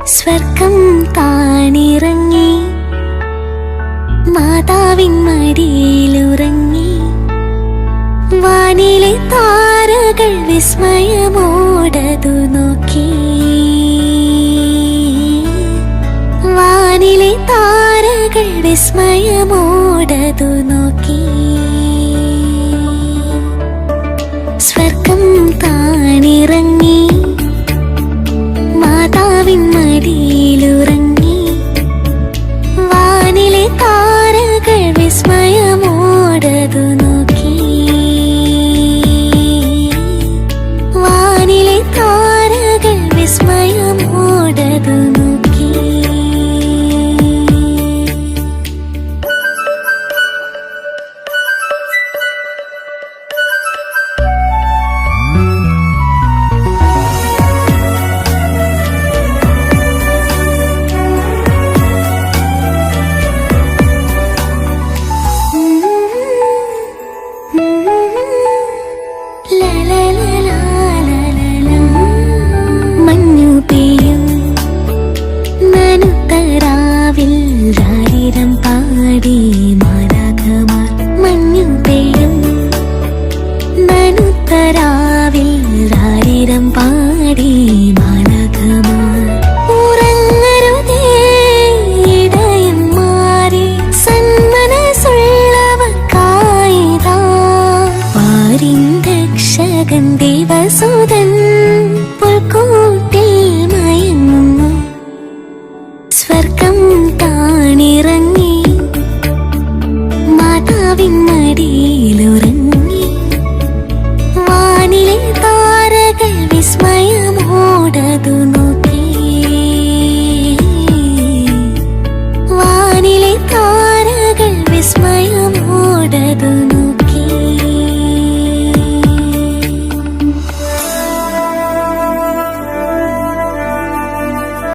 സ്വർഗം താണിറങ്ങി മാതാവിൻ മടിയിലുറങ്ങി. വാനിലെ താരകൾ വിസ്മയമോടതു നോക്കി. വാനിലെ താരകൾ വിസ്മയമോടതു നോക്കി. സ്വർഗം താണിറങ്ങി മാതാവിൻ മടിയിലുറങ്ങി. വാനിലെ താരകൾ വിസ്മയമോടതു നോക്കി. വാനിലെ താരകൾ വിസ്മയമോടതു നോക്കി. മഞ്ഞു പെയ്യും നനുത്തരാവിൽ രാരിരം പാടി മാലാഖമാർ. മഞ്ഞു പെയ്യും നനുത്തരാവിൽ രാരിരം പാടി മാലാഖമാർ. ഉറങ്ങരുതേ ഇടയന്മാരെ, സന്മനസ്സുള്ളവർക്കായിതാ പാരിൻ രക്ഷകൻ ദേവസുതൻ പുൽക്കൂട്ടിൽ മയങ്ങുന്നു. സ്വർഗം താണിറങ്ങി മാതാവിൻ മടിയിലുറങ്ങി. വാനിലെ താരകൾ വിസ്മയമോടതു നോക്കി. വാനിലെ താരകൾ വിസ്മയമോടതു